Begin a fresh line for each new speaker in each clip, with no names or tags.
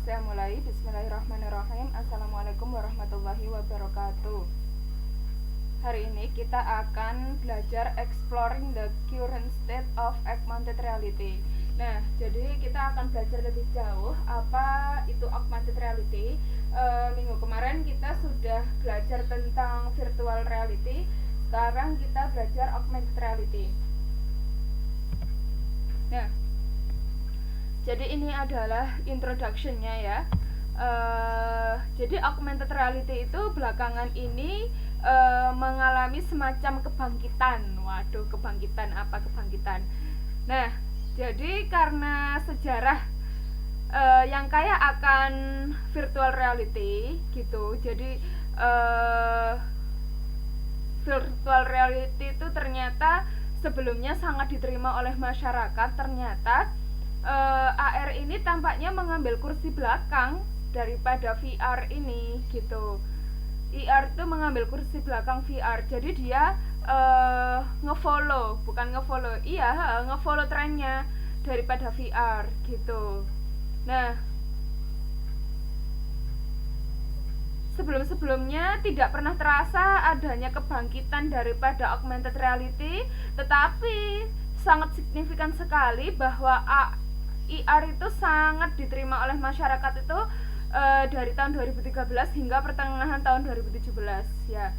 saya mulai. Bismillahirrahmanirrahim. Assalamualaikum warahmatullahi wabarakatuh. Hari ini kita akan belajar exploring the current state of augmented reality. Nah, jadi kita akan belajar lebih jauh apa itu augmented reality. Minggu kemarin kita sudah belajar tentang virtual reality. Sekarang kita belajar augmented reality. Nah, jadi ini adalah introduction-nya ya. Jadi augmented reality itu belakangan ini mengalami semacam kebangkitan. Waduh, kebangkitan apa kebangkitan? Nah, jadi karena sejarah yang kaya akan virtual reality gitu. Jadi virtual reality itu ternyata sebelumnya sangat diterima oleh masyarakat. Ternyata AR ini tampaknya mengambil kursi belakang daripada VR ini gitu. IR itu mengambil kursi belakang VR. Jadi dia ngefollow trennya daripada VR gitu. Nah, sebelum-sebelumnya tidak pernah terasa adanya kebangkitan daripada augmented reality, tetapi sangat signifikan sekali bahwa IR itu sangat diterima oleh masyarakat itu dari tahun 2013 hingga pertengahan tahun 2017 ya.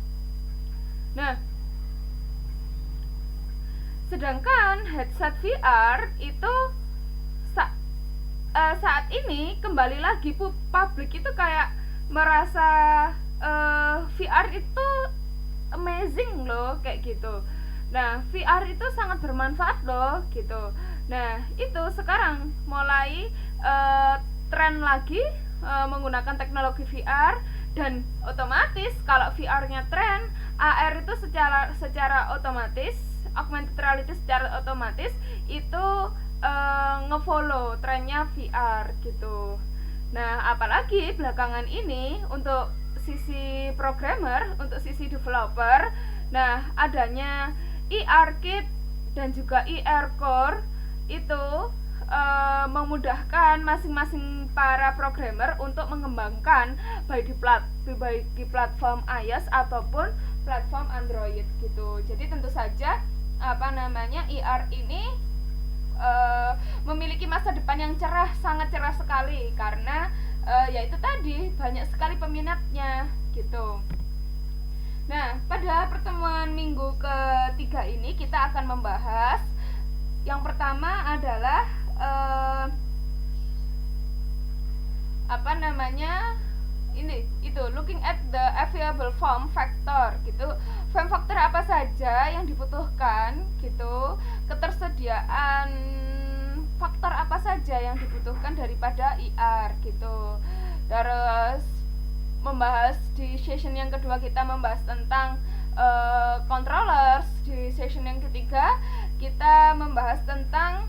Nah, sedangkan headset VR itu saat ini kembali lagi publik itu kayak merasa VR itu amazing loh kayak gitu. Nah, VR itu sangat bermanfaat loh gitu. Nah, itu sekarang mulai tren lagi menggunakan teknologi VR, dan otomatis kalau VR-nya tren, AR itu secara otomatis, augmented reality secara otomatis itu ngefollow trennya VR gitu. Nah, apalagi belakangan ini untuk sisi programmer, untuk sisi developer, nah adanya IR Kit dan juga IR Core itu memudahkan masing-masing para programmer untuk mengembangkan baik di platform iOS ataupun platform Android gitu. Jadi tentu saja IR ini memiliki masa depan yang cerah, sangat cerah sekali karena yaitu tadi banyak sekali peminatnya gitu. Nah, pada pertemuan minggu ketiga ini kita akan membahas yang pertama adalah looking at the available form factor gitu. Form factor apa saja yang dibutuhkan gitu, ketersediaan faktor apa saja yang dibutuhkan daripada IR gitu. Terus membahas di session yang kedua kita membahas tentang controllers. Di session yang ketiga kita membahas tentang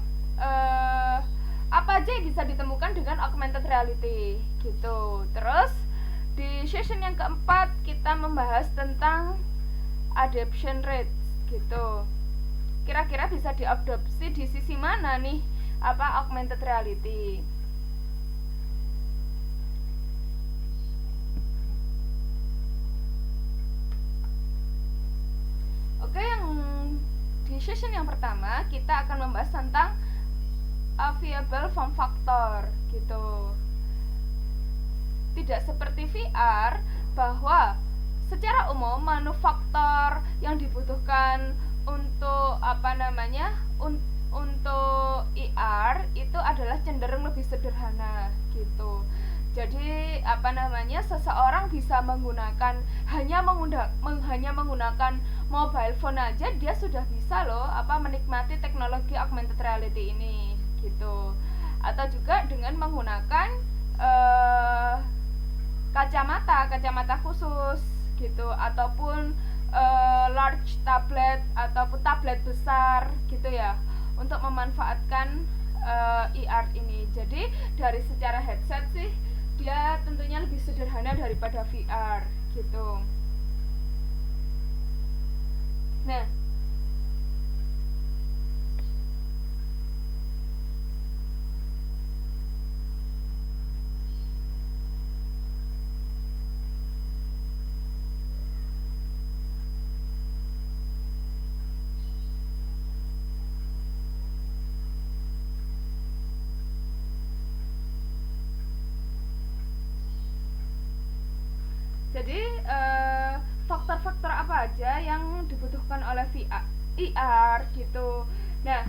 apa aja yang bisa ditemukan dengan augmented reality gitu. Terus di session yang keempat kita membahas tentang adoption rate gitu. Kira-kira bisa diadopsi di sisi mana nih augmented reality. Oke, yang di session yang pertama kita akan membahas tentang available form factor gitu. Tidak seperti VR bahwa secara umum manufaktur yang dibutuhkan untuk untuk IR itu adalah cenderung lebih sederhana gitu. Jadi seseorang bisa hanya menggunakan mobile phone aja, dia sudah bisa loh menikmati teknologi augmented reality ini gitu. Atau juga dengan menggunakan kacamata khusus gitu, ataupun large tablet ataupun tablet besar gitu ya, untuk memanfaatkan IR ini. Jadi dari secara headset sih dia tentunya lebih sederhana daripada VR gitu. Nah, Jadi faktor-faktor apa aja yang dibutuhkan oleh VR gitu. Nah,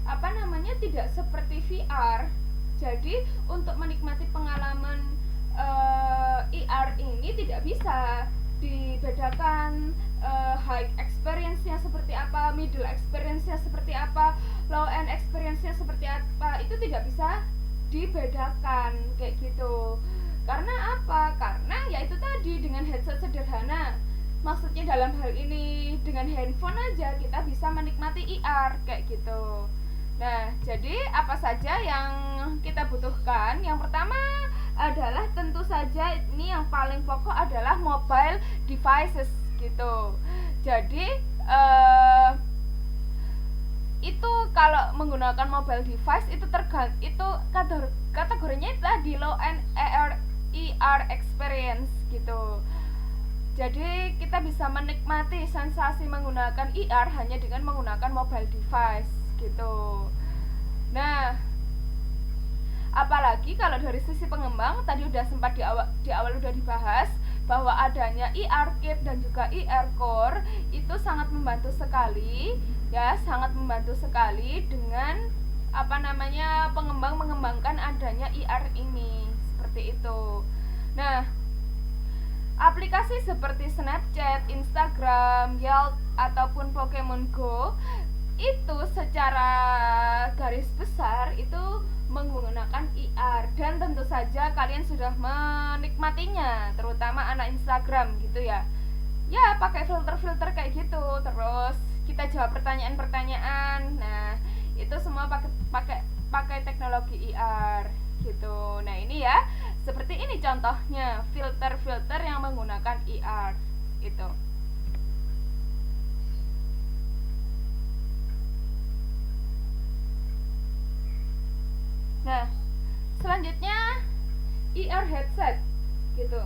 apa namanya, tidak seperti VR. Jadi untuk menikmati pengalaman VR ini tidak bisa dibedakan high experience-nya seperti apa, middle experience-nya seperti apa, low end experience-nya seperti apa, itu tidak bisa dibedakan kayak gitu. Karena apa? Karena ya itu tadi, dengan headset sederhana, maksudnya dalam hal ini dengan handphone aja kita bisa menikmati IR kayak gitu. Nah, jadi apa saja yang kita butuhkan? Yang pertama adalah tentu saja ini yang paling pokok adalah mobile devices gitu. Jadi itu kalau menggunakan mobile device itu itu kategorinya itu tadi low end ER experience gitu. Jadi kita bisa menikmati sensasi menggunakan ER hanya dengan menggunakan mobile device gitu. Nah, apalagi kalau dari sisi pengembang tadi udah sempat di awal udah dibahas bahwa adanya ER Kit dan juga ER Core itu sangat membantu sekali ya, sangat membantu sekali dengan apa namanya, pengembang mengembangkan adanya ER ini seperti itu. Nah, aplikasi seperti Snapchat, Instagram, Yelp ataupun Pokemon Go itu secara garis besar itu menggunakan IR, dan tentu saja kalian sudah menikmatinya, terutama anak Instagram gitu ya. Ya, pakai filter-filter kayak gitu, terus kita jawab pertanyaan-pertanyaan. Nah, itu semua pakai teknologi IR gitu. Nah, ini ya, seperti ini contohnya filter-filter yang menggunakan IR itu. Nah, selanjutnya IR headset gitu.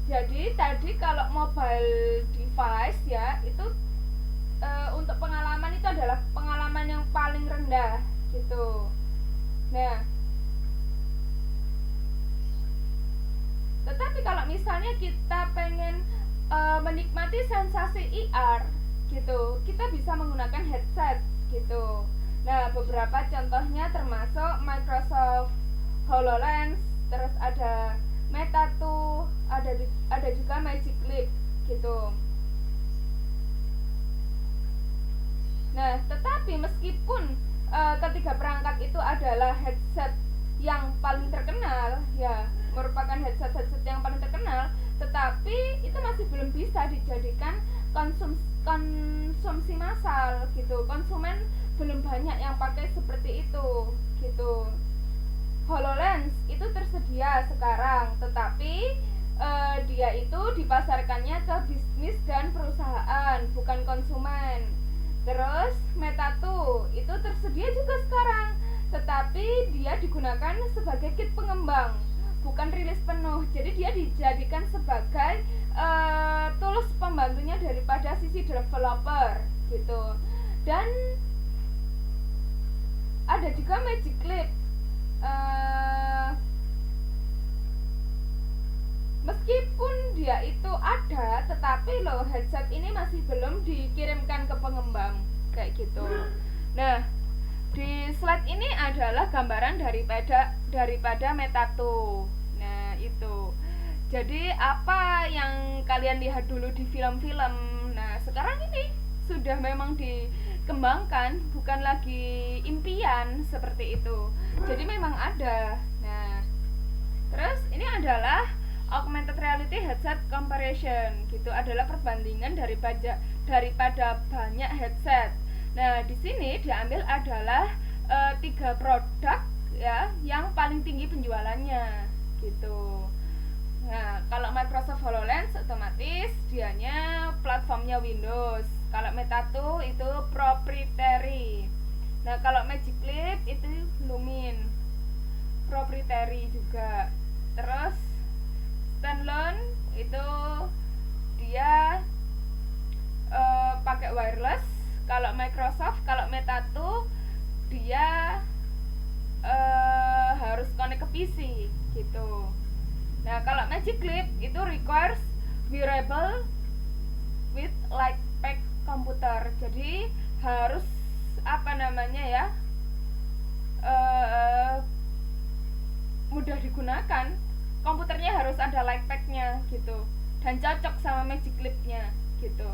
Jadi tadi kalau mobile device ya itu untuk pengalaman itu adalah pengalaman yang paling rendah gitu. Nah, tetapi kalau misalnya kita pengen menikmati sensasi IR gitu, kita bisa menggunakan headset gitu. Nah, beberapa contohnya termasuk Microsoft HoloLens, terus ada Meta 2, ada juga Magic Leap gitu. Nah, tetapi meskipun ketiga perangkat itu adalah headset yang paling terkenal, ya merupakan headset yang paling terkenal, tetapi itu masih belum bisa dijadikan konsumsi massal gitu. Konsumen belum banyak yang pakai seperti itu gitu. HoloLens itu tersedia sekarang, tetapi dia itu dipasarkannya ke bisnis dan perusahaan, bukan konsumen. Terus Meta 2 itu tersedia juga sekarang, tetapi dia digunakan sebagai kit pengembang, bukan rilis penuh. Jadi dia dijadikan sebagai tools pembantunya daripada sisi developer gitu. Dan ada juga Magic Leap. Meskipun dia itu ada, tetapi loh headset ini masih belum dikirimkan ke pengembang kayak gitu. Nah, di slide ini adalah gambaran daripada Meta 2. Nah, itu. Jadi apa yang kalian lihat dulu di film-film, nah sekarang ini sudah memang dikembangkan, bukan lagi impian seperti itu. Jadi memang ada. Nah, terus ini adalah augmented reality headset comparison gitu, adalah perbandingan daripada banyak headset. Nah, di sini diambil adalah 3 produk ya yang paling tinggi penjualannya gitu. Nah, kalau Microsoft HoloLens otomatis dianya platformnya Windows. Kalau Meta 2 itu proprietary. Nah, kalau Magic Leap itu Lumin, proprietary juga. Terus standalone itu dia pakai wireless. Kalau Microsoft, kalau Meta 2 dia harus connect ke PC gitu. Nah, kalau Magic Clip itu requires wearable with light pack komputer. Jadi harus apa namanya ya, mudah digunakan. Komputernya harus ada light packnya gitu, dan cocok sama Magic Clip-nya gitu.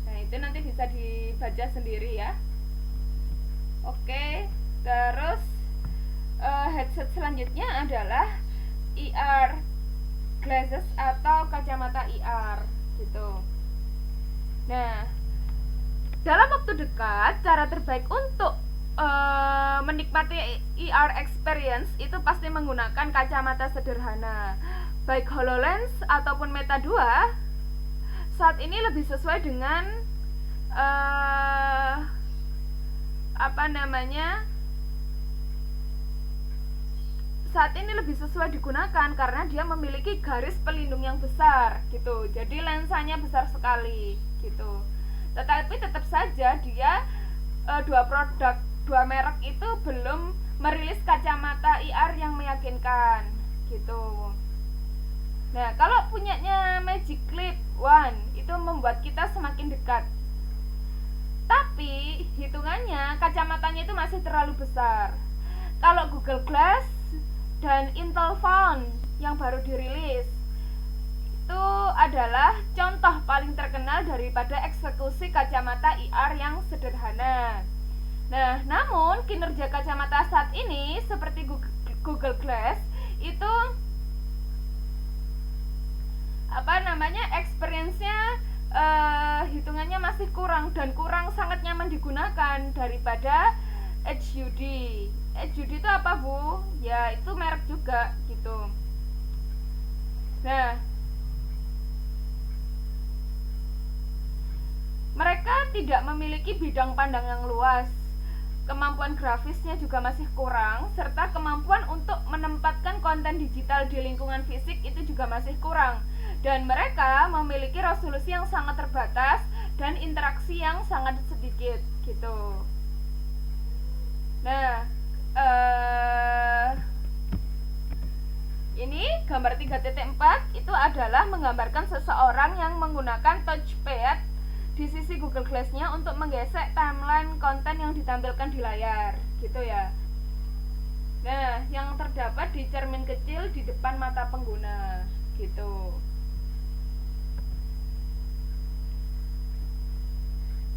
Nah, itu nanti bisa dibaca sendiri ya. Oke, terus headset selanjutnya adalah IR glasses atau kacamata IR gitu. Nah, dalam waktu dekat cara terbaik untuk menikmati IR experience itu pasti menggunakan kacamata sederhana, baik HoloLens ataupun Meta 2. Saat ini lebih sesuai dengan saat ini lebih sesuai digunakan karena dia memiliki garis pelindung yang besar gitu. Jadi lensanya besar sekali gitu. Tetapi tetap saja dia dua merek itu belum merilis kacamata IR yang meyakinkan gitu. Nah, kalau punyanya Magic Clip One itu membuat kita semakin dekat. Tapi hitungannya kacamatanya itu masih terlalu besar. Kalau Google Glass dan Intel Phone yang baru dirilis itu adalah contoh paling terkenal daripada eksekusi kacamata IR yang sederhana. Nah, namun kinerja kacamata saat ini seperti Google Glass itu experience-nya hitungannya masih kurang dan sangat nyaman digunakan daripada HUD. HUD itu apa, Bu? Ya, itu merek juga gitu. Nah, mereka tidak memiliki bidang pandang yang luas. Kemampuan grafisnya juga masih kurang, serta kemampuan untuk menempatkan konten digital di lingkungan fisik itu juga masih kurang. Dan mereka memiliki resolusi yang sangat terbatas dan interaksi yang sangat sedikit gitu. Nah, ini gambar 3.4 itu adalah menggambarkan seseorang yang menggunakan touchpad di sisi Google Glass-nya untuk menggesek timeline konten yang ditampilkan di layar gitu ya. Nah, yang terdapat di cermin kecil di depan mata pengguna gitu.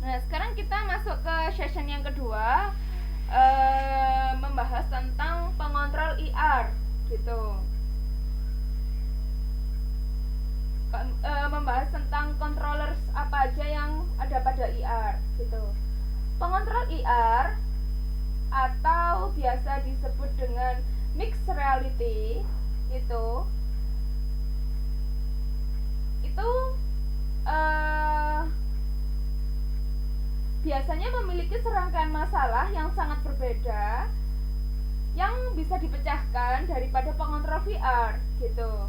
Nah, sekarang kita masuk ke session yang kedua, membahas tentang pengontrol IR gitu. Membahas tentang controllers apa aja yang ada pada IR gitu. Pengontrol IR atau biasa disebut dengan mixed reality itu biasanya memiliki serangkaian masalah yang sangat berbeda yang bisa dipecahkan daripada pengontrol VR gitu.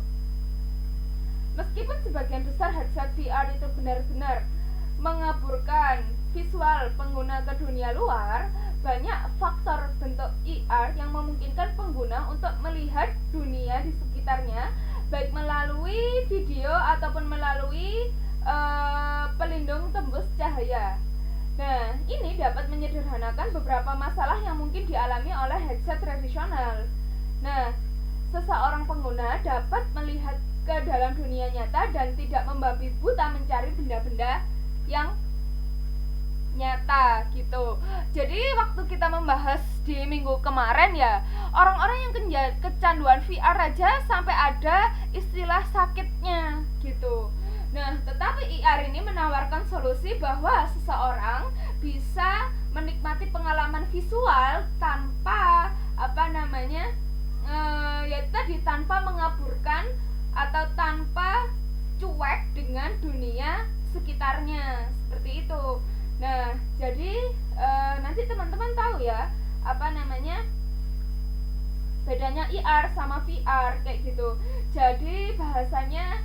Meskipun sebagian besar headset VR itu benar-benar mengaburkan visual pengguna ke dunia luar, banyak faktor bentuk IR yang memungkinkan pengguna untuk melihat dunia di sekitarnya, baik melalui video ataupun melalui pelindung tembus cahaya. Nah, ini dapat menyederhanakan beberapa masalah yang mungkin dialami oleh headset tradisional. Nah, seseorang pengguna dapat melihat ke dalam dunia nyata dan tidak membabi buta mencari benda-benda yang nyata gitu. Jadi waktu kita membahas di minggu kemarin ya, orang-orang yang kecanduan VR aja sampai ada istilah sakitnya gitu. Nah, tetapi IR ini menawarkan solusi bahwa seseorang bisa menikmati pengalaman visual tanpa yaitu tadi tanpa mengaburkan atau tanpa cuek dengan dunia sekitarnya seperti itu. Nah, jadi nanti teman-teman tahu ya bedanya IR sama VR kayak gitu. Jadi bahasanya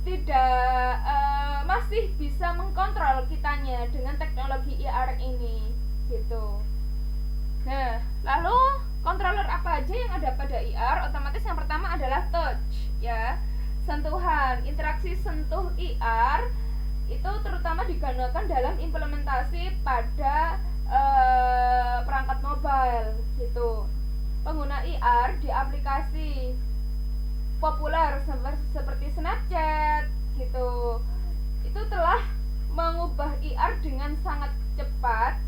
tidak masih bisa mengkontrol kitanya dengan teknologi IR ini gitu. Nah, lalu controller apa aja yang yang ada pada IR otomatis yang pertama adalah touch ya, sentuhan. Interaksi sentuh IR itu terutama digunakan dalam implementasi pada perangkat mobile gitu. Pengguna IR di aplikasi populer seperti Snapchat gitu itu telah mengubah IR dengan sangat cepat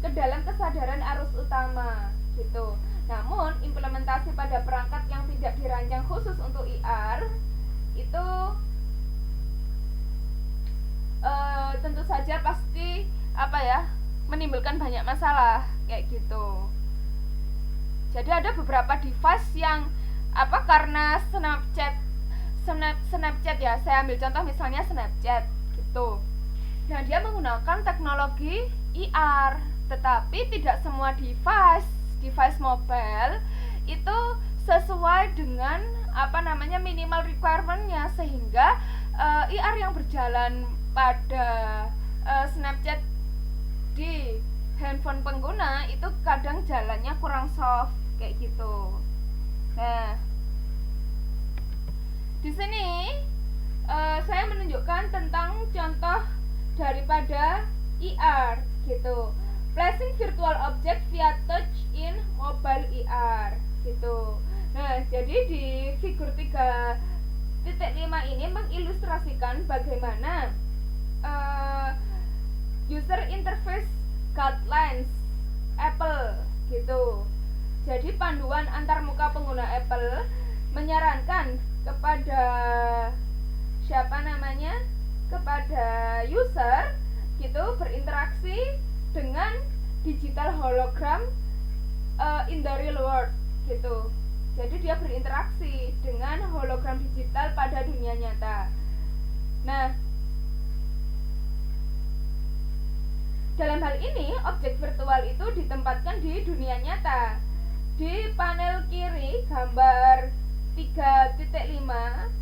ke dalam kesadaran arus utama gitu. Namun implementasi pada perangkat yang tidak dirancang khusus untuk IR itu tentu saja pasti menimbulkan banyak masalah kayak gitu. Jadi ada beberapa device yang karena Snapchat ya, saya ambil contoh misalnya Snapchat gitu. Nah, dia menggunakan teknologi IR, tetapi tidak semua device mobile itu sesuai dengan minimal requirement-nya, sehingga IR yang berjalan pada Snapchat di handphone pengguna itu kadang jalannya kurang soft kayak gitu. Nah, di sini saya menunjukkan tentang contoh daripada IR gitu. Placing virtual object via touch in mobile IR gitu. Nah, jadi di figur 3.5 ini mengilustrasikan bagaimana user interface guidelines Apple gitu. Jadi panduan antarmuka pengguna Apple menyarankan kepada kepada user gitu berinteraksi dengan digital hologram in the real world gitu. Jadi dia berinteraksi dengan hologram digital pada dunia nyata. Nah, dalam hal ini objek virtual itu ditempatkan di dunia nyata. Di panel kiri gambar 3.5.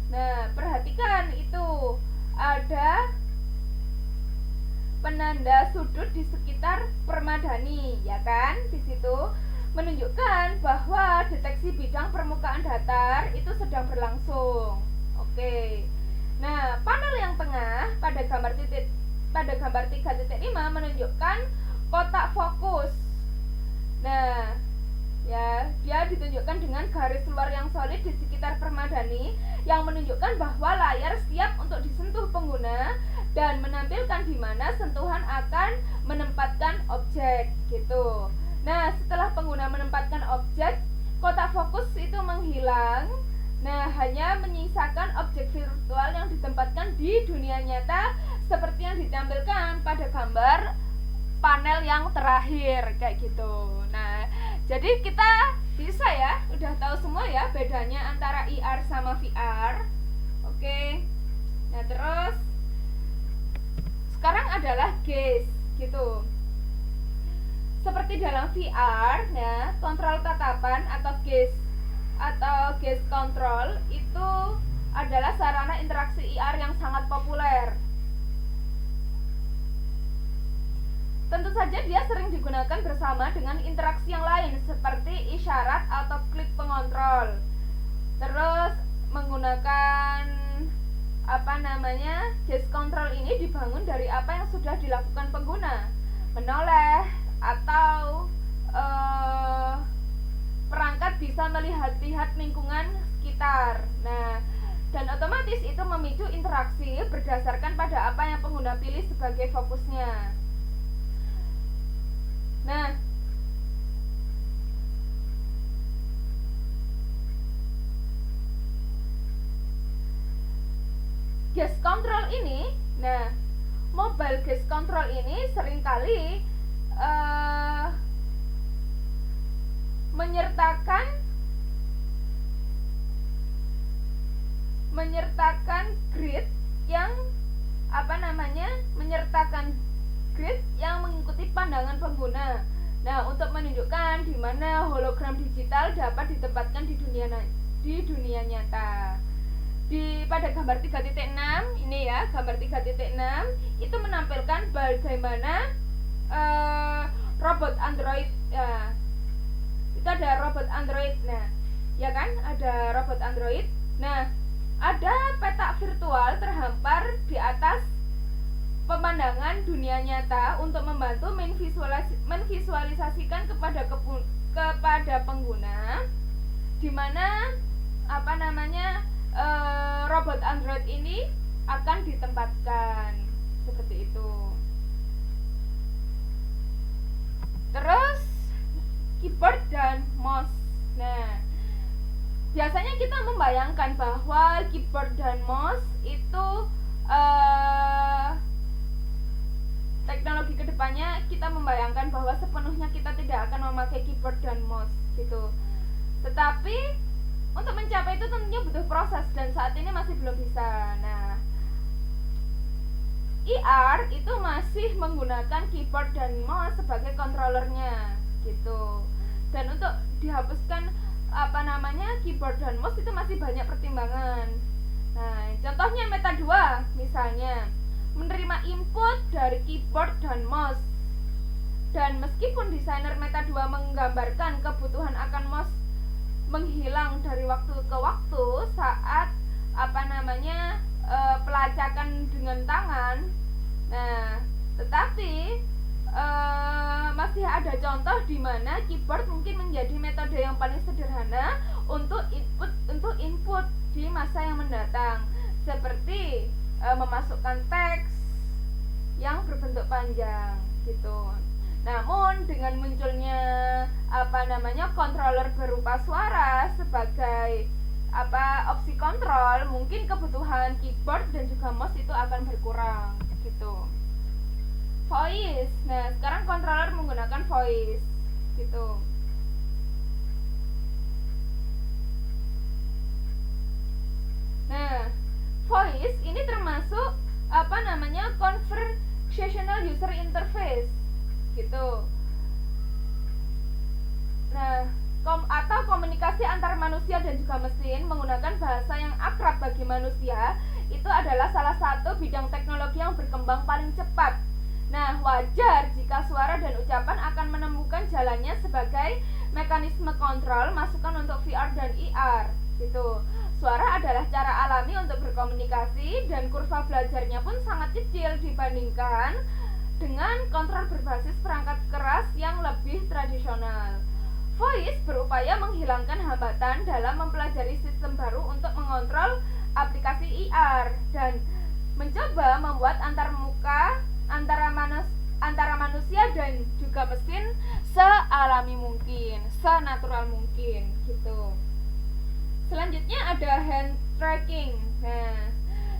Nah, perhatikan itu ada penanda sudut di sekitar permadani, ya kan? Di situ menunjukkan bahwa deteksi bidang permukaan datar itu sedang berlangsung. Oke. Nah, panel yang tengah pada gambar 3.5 menunjukkan kotak fokus. Nah, ya, dia ditunjukkan dengan garis luar yang solid di sekitar permadani yang menunjukkan bahwa layar siap untuk disentuh pengguna dan menampilkan di mana sentuhan akan menempatkan objek gitu. Nah, setelah pengguna menempatkan objek, kotak fokus itu menghilang. Nah, hanya menyisakan objek virtual yang ditempatkan di dunia nyata seperti yang ditampilkan pada gambar panel yang terakhir kayak gitu. Nah, jadi kita bisa ya, udah tahu semua ya bedanya antara IR sama VR. Oke. Nah, terus sekarang adalah gaze gitu. Seperti dalam VR, nah, kontrol tatapan atau gaze control itu adalah sarana interaksi IR yang sangat populer. Tentu saja dia sering digunakan bersama dengan interaksi yang lain seperti isyarat atau klik pengontrol. Terus menggunakan gaze control ini dibangun dari apa yang sudah dilakukan pengguna, menoleh atau perangkat bisa melihat lingkungan sekitar. Nah, dan otomatis itu memicu interaksi berdasarkan pada apa yang pengguna pilih sebagai fokusnya. Nah, gaze control ini, mobile gaze control ini seringkali menyertakan grid yang mengikuti pandangan pengguna. Nah, untuk menunjukkan di mana hologram digital dapat ditempatkan di dunia nyata. Pada gambar 3.6 ini ya, gambar 3.6 itu menampilkan bagaimana robot Android ya. Itu ada robot Android. Nah, ya kan, ada robot Android. Nah, ada peta virtual terhampar di atas pemandangan dunia nyata untuk membantu memvisualisasikan kepada pengguna di mana robot Android ini akan ditempatkan seperti itu. Terus keyboard dan mouse. Nah, biasanya kita membayangkan bahwa keyboard dan mouse itu teknologi kedepannya kita membayangkan bahwa sepenuhnya kita tidak akan memakai keyboard dan mouse gitu. Tetapi untuk mencapai itu tentunya butuh proses dan saat ini masih belum bisa. Nah, IR itu masih menggunakan keyboard dan mouse sebagai controllernya gitu. Dan untuk dihapuskan keyboard dan mouse itu masih banyak pertimbangan. Nah, contohnya Meta 2 misalnya menerima input dari keyboard dan mouse. Dan meskipun desainer Meta 2 menggambarkan kebutuhan akan mouse menghilang dari waktu ke waktu saat pelacakan dengan tangan. Nah, tetapi masih ada contoh di mana keyboard mungkin menjadi metode yang paling sederhana untuk input di masa yang mendatang, seperti memasukkan teks yang berbentuk panjang gitu. Namun dengan munculnya controller berupa suara sebagai opsi kontrol, mungkin kebutuhan keyboard dan juga mouse itu akan berkurang gitu. Voice. Nah, sekarang controller menggunakan voice gitu. Nah, voice ini termasuk conversational user interface gitu. Nah, atau komunikasi antar manusia dan juga mesin menggunakan bahasa yang akrab bagi manusia itu adalah salah satu bidang teknologi yang berkembang paling cepat. Nah, wajar jika suara dan ucapan akan menemukan jalannya sebagai mekanisme kontrol masukan untuk VR dan IR gitu. Suara adalah cara alami untuk berkomunikasi dan kurva belajarnya pun sangat kecil dibandingkan dengan kontrol berbasis perangkat keras yang lebih tradisional. Voice berupaya menghilangkan hambatan dalam mempelajari sistem baru untuk mengontrol aplikasi IR dan mencoba membuat antarmuka antara manusia dan juga mesin sealami mungkin, senatural mungkin gitu. Selanjutnya ada hand tracking. Nah,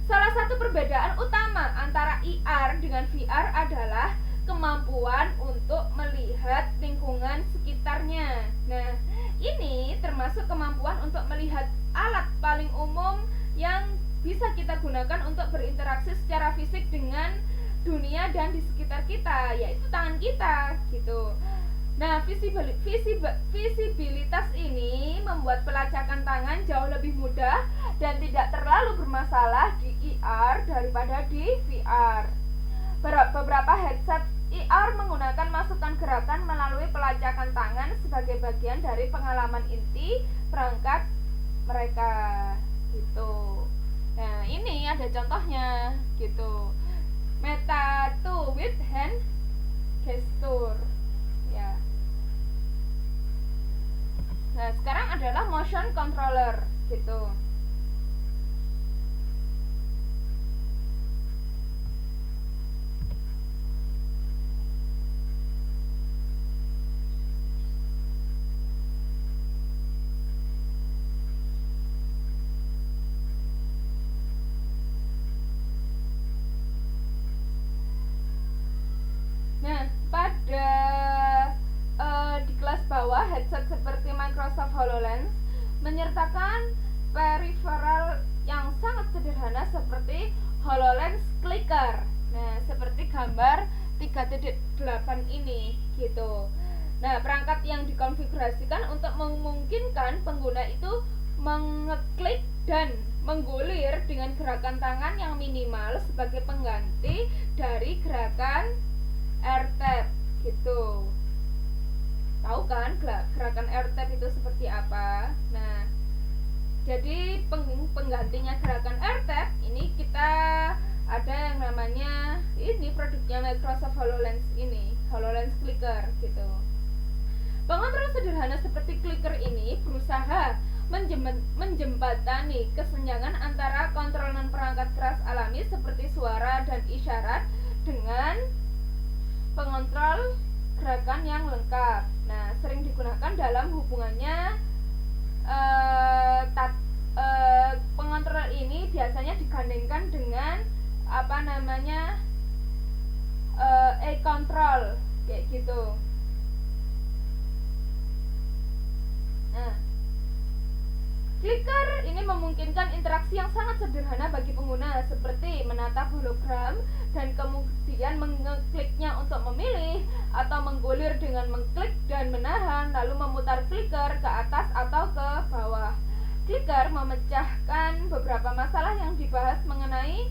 salah satu perbedaan utama antara IR dengan VR adalah kemampuan untuk melihat lingkungan sekitarnya. Nah, ini termasuk kemampuan untuk melihat alat paling umum yang bisa kita gunakan untuk berinteraksi secara fisik dengan dunia dan di sekitar kita, yaitu tangan kita gitu. Nah, visibilitas ini membuat pelacakan tangan jauh lebih mudah dan tidak terlalu bermasalah di IR daripada di VR. Beberapa headset IR menggunakan masukan gerakan melalui pelacakan tangan sebagai bagian dari pengalaman inti perangkat mereka gitu. Nah, ini ada contohnya gitu. Meta 2 with hand gesture ya. Nah, sekarang adalah motion controller gitu. Nah, di kelas bawah headset seperti Microsoft HoloLens menyertakan peripheral yang sangat sederhana seperti HoloLens Clicker. Nah, seperti gambar 3.8 ini gitu. Nah, perangkat yang dikonfigurasikan untuk memungkinkan pengguna itu mengeklik dan menggulir dengan gerakan tangan yang minimal sebagai pengganti dari gerakan AirTap gitu. tahu kan gerakan AirTap itu seperti apa. Nah, jadi penggantinya gerakan AirTap ini kita ada yang namanya ini produknya Microsoft HoloLens ini, HoloLens Clicker gitu. Pengontrol sederhana seperti clicker ini berusaha menjembatani kesenjangan antara kontrol non-perangkat keras alami seperti suara dan isyarat dengan pengontrol gerakan yang lengkap. Nah, sering digunakan dalam hubungannya pengontrol ini biasanya digandengkan dengan e-control kayak gitu. Nah, clicker ini memungkinkan interaksi yang sangat sederhana bagi pengguna seperti menatap hologram dan kemudian mengekliknya untuk memilih atau menggulir dengan mengklik dan menahan lalu memutar clicker ke atas atau ke bawah. Clicker memecahkan beberapa masalah yang dibahas mengenai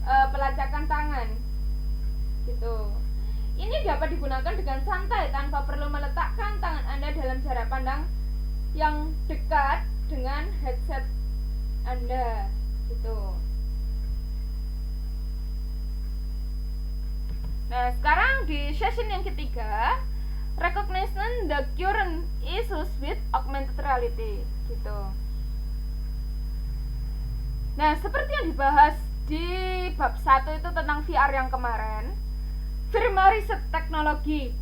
pelacakan tangan gitu. Ini dapat digunakan dengan santai tanpa perlu meletakkan tangan Anda dalam jarak pandang yang dekat dengan headset Anda gitu. Nah, sekarang di session yang ketiga, recognition the current issues with augmented reality gitu. Nah, seperti yang dibahas di bab 1 itu tentang VR yang kemarin, firma riset teknologi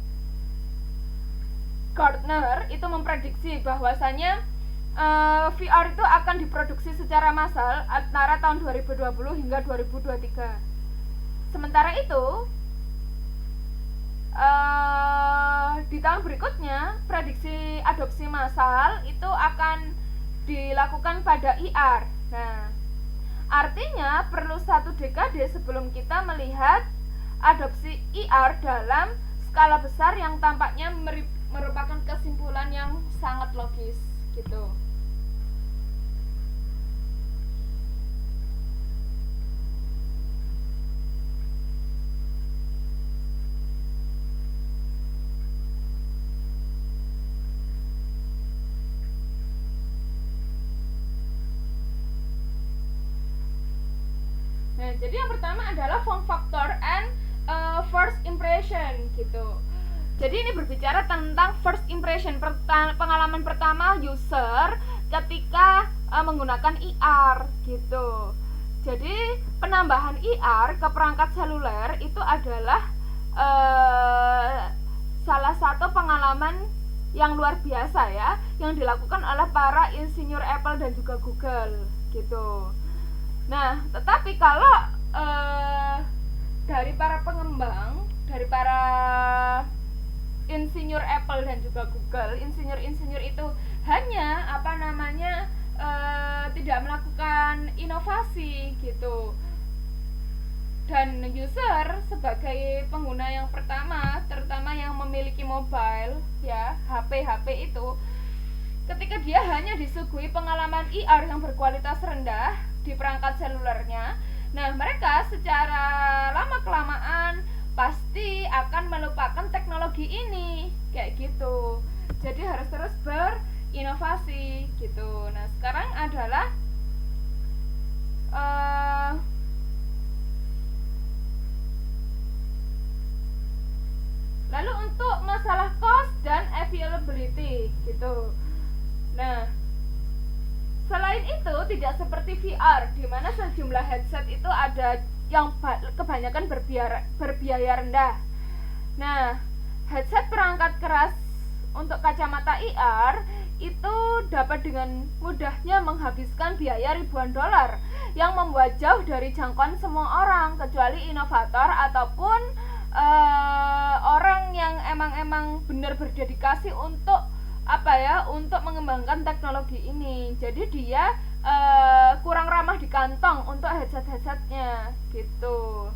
Gartner itu memprediksi bahwasanya VR itu akan diproduksi secara massal antara tahun 2020 hingga 2023. Sementara itu di tahun berikutnya prediksi adopsi massal itu akan dilakukan pada IR. Nah, artinya perlu 1 dekade sebelum kita melihat adopsi IR dalam skala besar yang tampaknya merupakan kesimpulan yang sangat logis gitu. Nah, jadi yang pertama adalah form factor and first impression gitu. Jadi ini berbicara tentang first impression, pengalaman pertama user ketika menggunakan IR gitu. Jadi penambahan IR ke perangkat seluler itu adalah salah satu pengalaman yang luar biasa ya, yang dilakukan oleh para insinyur Apple dan juga Google gitu. Nah, tetapi kalau dari para pengembang, dari para insinyur Apple dan juga Google, insinyur itu hanya tidak melakukan inovasi gitu. Dan user sebagai pengguna yang pertama, terutama yang memiliki mobile ya, HP itu, ketika dia hanya disuguhi pengalaman IR yang berkualitas rendah di perangkat selulernya, nah mereka secara lama-kelamaan pasti akan melupakan teknologi ini kayak gitu. Jadi harus terus berinovasi gitu. Nah, sekarang adalah lalu untuk masalah cost dan availability gitu. Nah, selain itu tidak seperti VR di mana sejumlah headset itu ada yang kebanyakan berbiaya rendah. Nah, headset perangkat keras untuk kacamata IR itu dapat dengan mudahnya menghabiskan biaya ribuan dolar yang membuat jauh dari jangkauan semua orang kecuali inovator ataupun orang yang emang benar berdedikasi untuk untuk mengembangkan teknologi ini. Jadi dia kurang ramah di kantong untuk headsetnya gitu.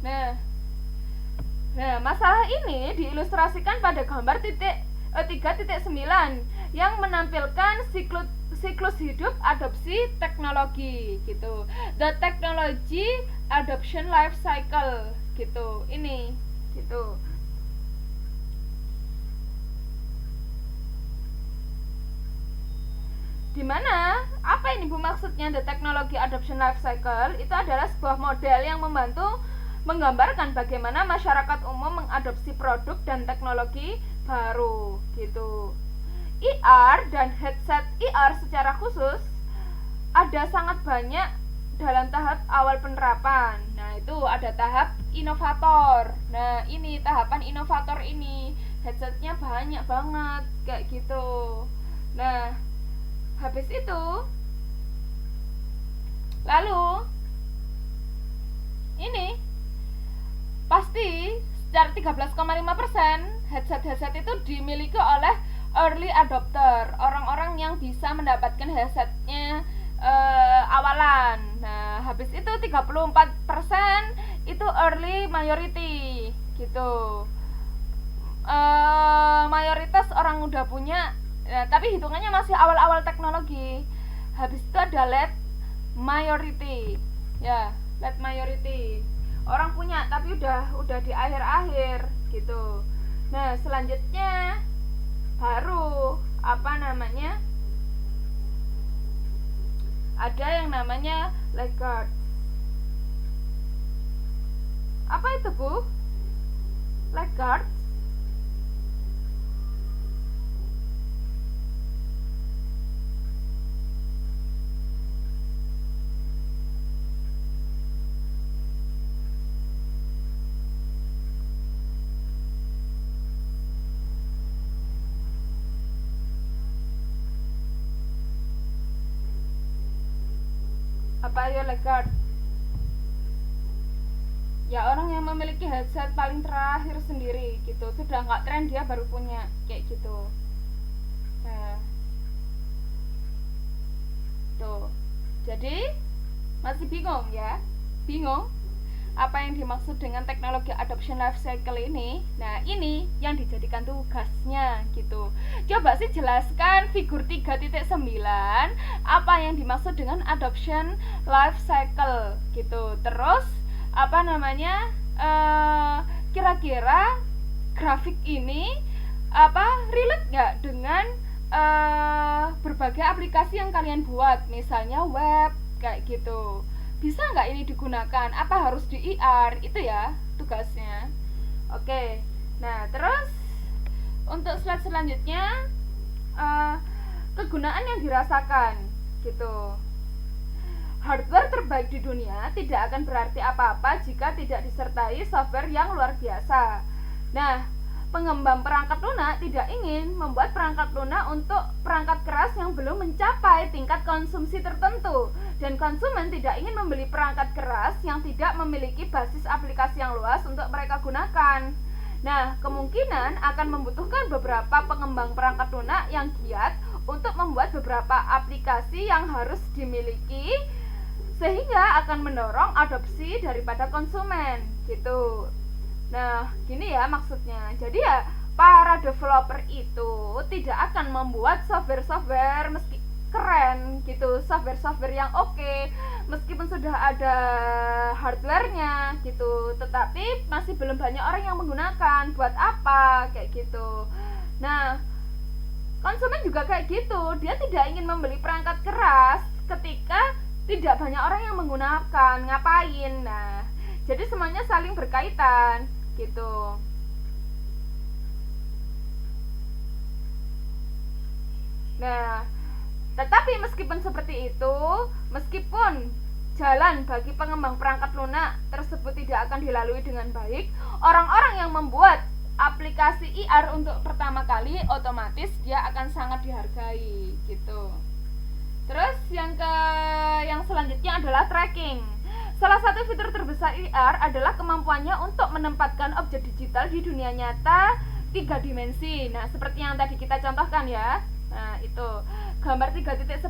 Nah, masalah ini diilustrasikan pada gambar 3.9 yang menampilkan siklus hidup adopsi teknologi gitu. The technology adoption life cycle gitu. Ini gitu. Dimana apa ini Bu maksudnya the technology adoption life cycle? Itu adalah sebuah model yang membantu menggambarkan bagaimana masyarakat umum mengadopsi produk dan teknologi baru gitu. IR dan headset IR secara khusus ada sangat banyak dalam tahap awal penerapan. Nah, itu ada tahap inovator. Nah, ini tahapan inovator ini headsetnya banyak banget kayak gitu. Nah, habis itu lalu ini pasti secara 13,5% headset itu dimiliki oleh early adopter, orang-orang yang bisa mendapatkan headsetnya awalan. Nah, habis itu 34% itu early majority gitu. Mayoritas orang udah punya, tapi hitungannya masih awal-awal teknologi. Habis itu ada late majority. Ya, late majority. Orang punya tapi udah di akhir-akhir gitu. Nah, selanjutnya baru ada yang namanya laggard. Apa itu Bu? Laggard? Apa ya laggard? Ya orang yang memiliki headset paling terakhir sendiri gitu, sudah nggak tren dia baru punya kayak gitu. Nah, tuh. Jadi masih bingung ya? Bingung? Apa yang dimaksud dengan teknologi adoption life cycle ini? Nah, ini yang dijadikan tugasnya gitu. Coba sih jelaskan figur 3.9 apa yang dimaksud dengan adoption life cycle gitu. Terus kira-kira grafik ini relate nggak dengan berbagai aplikasi yang kalian buat, misalnya web kayak gitu. Bisa nggak ini digunakan? Apa harus di IR? Itu ya tugasnya. Oke. Nah, terus untuk slide selanjutnya kegunaan yang dirasakan gitu. Hardware terbaik di dunia tidak akan berarti apa-apa jika tidak disertai software yang luar biasa. Nah, pengembang perangkat lunak tidak ingin membuat perangkat lunak untuk perangkat keras yang belum mencapai tingkat konsumsi tertentu, dan konsumen tidak ingin membeli perangkat keras yang tidak memiliki basis aplikasi yang luas untuk mereka gunakan. Nah, kemungkinan akan membutuhkan beberapa pengembang perangkat lunak yang giat untuk membuat beberapa aplikasi yang harus dimiliki, sehingga akan mendorong adopsi daripada konsumen gitu. Nah, gini ya maksudnya. Jadi ya para developer itu tidak akan membuat software meski keren gitu, software yang oke, meskipun sudah ada hardwarenya gitu, tetapi masih belum banyak orang yang menggunakan. Buat apa kayak gitu. Nah, konsumen juga kayak gitu. Dia tidak ingin membeli perangkat keras ketika tidak banyak orang yang menggunakan. Ngapain? Nah, jadi semuanya saling berkaitan gitu. Nah, tetapi meskipun seperti itu, meskipun jalan bagi pengembang perangkat lunak tersebut tidak akan dilalui dengan baik, orang-orang yang membuat aplikasi IR untuk pertama kali otomatis dia akan sangat dihargai gitu. Terus yang selanjutnya adalah tracking. Salah satu fitur terbesar IR adalah kemampuannya untuk menempatkan objek digital di dunia nyata 3 dimensi. Nah, seperti yang tadi kita contohkan ya. Nah, itu gambar 3.10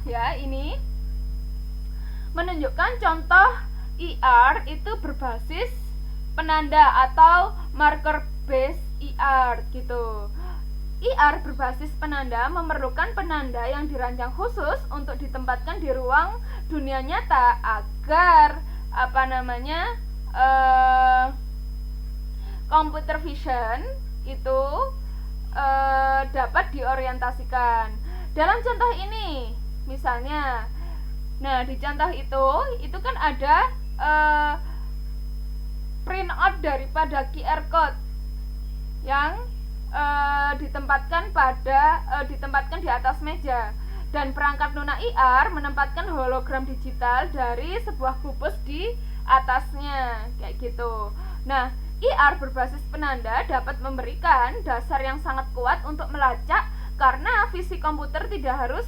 ya, ini menunjukkan contoh IR itu berbasis penanda atau marker based IR gitu. IR berbasis penanda memerlukan penanda yang dirancang khusus untuk ditempatkan di ruang dunia nyata agar computer vision itu dapat diorientasikan. Dalam contoh ini, misalnya, nah di contoh itu kan ada print out daripada QR code yang ditempatkan di atas meja, dan perangkat Nuna IR menempatkan hologram digital dari sebuah kubus di atasnya, kayak gitu. Nah, IR berbasis penanda dapat memberikan dasar yang sangat kuat untuk melacak karena visi komputer tidak harus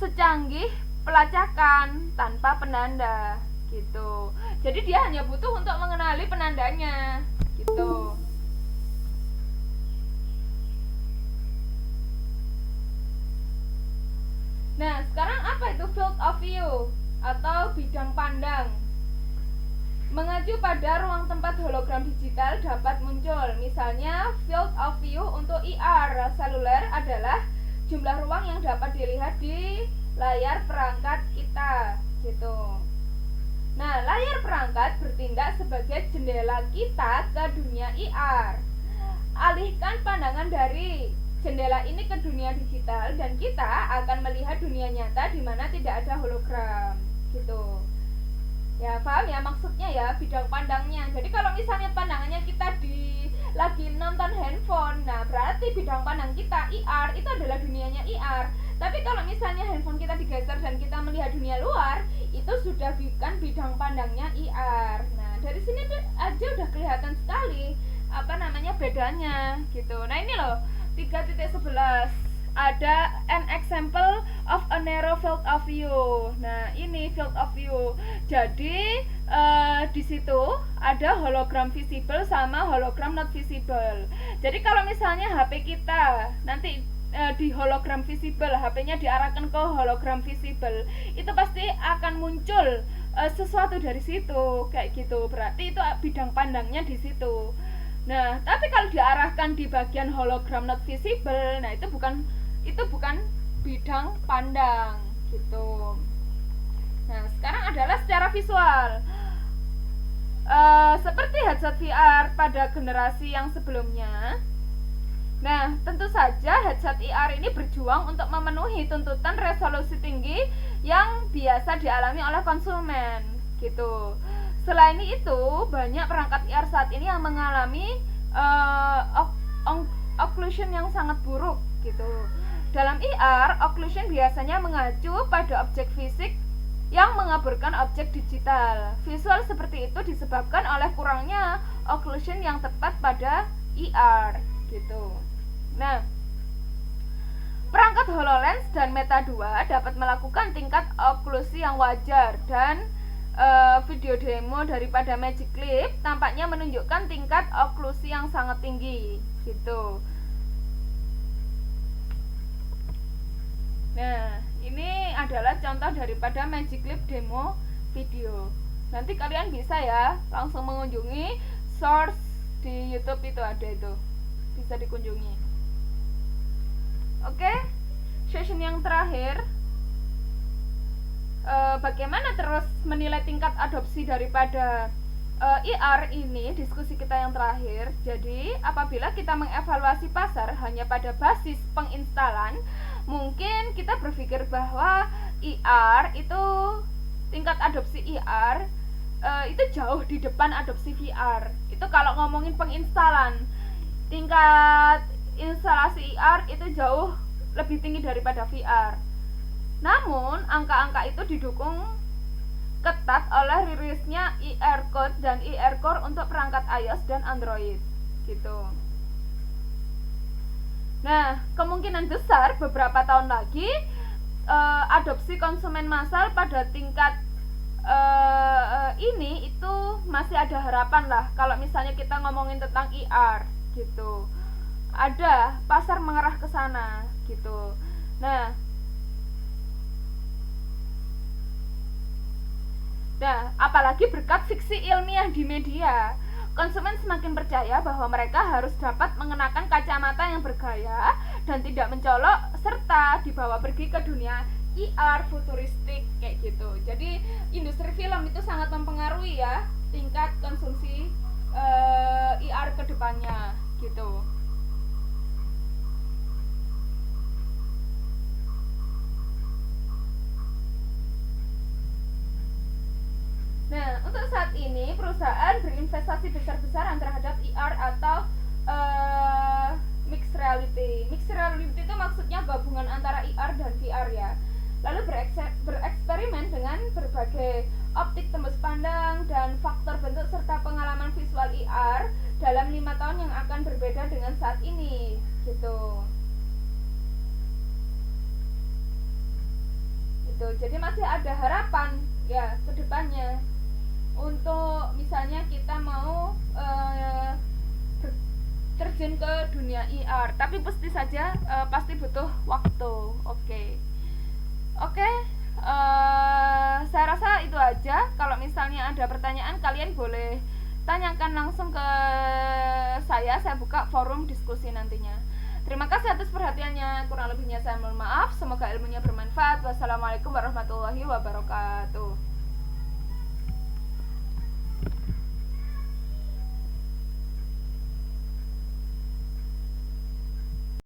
secanggih pelacakan tanpa penanda, gitu. Jadi dia hanya butuh untuk mengenali penandanya, gitu. Nah, sekarang apa itu field of view atau bidang pandang? Mengacu pada ruang tempat hologram digital dapat muncul. Misalnya, field of view untuk IR seluler adalah jumlah ruang yang dapat dilihat di layar perangkat kita, gitu. Nah, layar perangkat bertindak sebagai jendela kita ke dunia IR. Alihkan pandangan dari jendela ini ke dunia digital dan kita akan melihat dunia nyata di mana tidak ada hologram, gitu. Ya, paham ya maksudnya ya, bidang pandangnya. Jadi kalau misalnya pandangannya kita lagi nonton handphone, nah berarti bidang pandang kita IR itu adalah dunianya IR. Tapi kalau misalnya handphone kita digeser dan kita melihat dunia luar, itu sudah bukan bidang pandangnya IR. Nah, dari sini aja udah kelihatan sekali bedanya, gitu. Nah, ini loh 3.11 ada an example of a narrow field of view. Nah, ini field of view. Jadi di situ ada hologram visible sama hologram not visible. Jadi kalau misalnya HP kita nanti di hologram visible, HP-nya diarahkan ke hologram visible, itu pasti akan muncul sesuatu dari situ, kayak gitu. Berarti itu bidang pandangnya di situ. Nah, tapi kalau diarahkan di bagian hologram not visible, nah itu bukan bidang pandang, gitu. Nah, sekarang adalah secara visual. Seperti headset VR pada generasi yang sebelumnya. Nah, tentu saja headset IR ini berjuang untuk memenuhi tuntutan resolusi tinggi yang biasa dialami oleh konsumen, gitu. Selain itu, banyak perangkat IR saat ini yang mengalami occlusion yang sangat buruk, gitu. Dalam IR, occlusion biasanya mengacu pada objek fisik yang mengaburkan objek digital. Visual seperti itu disebabkan oleh kurangnya occlusion yang tepat pada IR, gitu. Nah, perangkat HoloLens dan Meta 2 dapat melakukan tingkat oklusi yang wajar, dan video demo daripada Magic Leap tampaknya menunjukkan tingkat oklusi yang sangat tinggi, gitu. Nah, ini adalah contoh daripada Magic Leap demo video. Nanti kalian bisa ya langsung mengunjungi source di YouTube, itu ada, itu bisa dikunjungi. Oke, session yang terakhir, bagaimana terus menilai tingkat adopsi daripada IR ini, diskusi kita yang terakhir. Jadi, apabila kita mengevaluasi pasar hanya pada basis penginstalan, mungkin kita berpikir bahwa IR itu, tingkat adopsi IR itu jauh di depan adopsi VR. Itu kalau ngomongin penginstalan, tingkat instalasi IR itu jauh lebih tinggi daripada VR. Namun, angka-angka itu didukung ketat oleh rilisnya IR Code dan IR Core untuk perangkat iOS dan Android, gitu. Nah, kemungkinan besar beberapa tahun lagi adopsi konsumen massal pada tingkat ini itu masih ada harapan lah. Kalau misalnya kita ngomongin tentang IR, gitu, ada pasar mengarah ke sana, gitu. Nah, apalagi berkat fiksi ilmiah di media, konsumen semakin percaya bahwa mereka harus dapat mengenakan kacamata yang bergaya dan tidak mencolok, serta dibawa pergi ke dunia IR futuristik, kayak gitu. Jadi industri film itu sangat mempengaruhi ya tingkat konsumsi IR ke depannya, gitu. ini perusahaan berinvestasi besar-besaran terhadap IR atau mixed reality. Mixed reality itu maksudnya gabungan antara IR dan VR ya. Lalu bereksperimen dengan berbagai optik tembus pandang dan faktor bentuk serta pengalaman visual IR dalam 5 tahun yang akan berbeda dengan saat ini gitu. Jadi masih ada harapan ya ke depannya untuk misalnya kita mau terjun ke dunia IR, tapi pasti saja pasti butuh waktu. Oke, saya rasa itu aja. Kalau misalnya ada pertanyaan, kalian boleh tanyakan langsung ke saya buka forum diskusi nantinya. Terima kasih atas perhatiannya. Kurang lebihnya saya mohon maaf. Semoga ilmunya bermanfaat. Wassalamualaikum warahmatullahi wabarakatuh.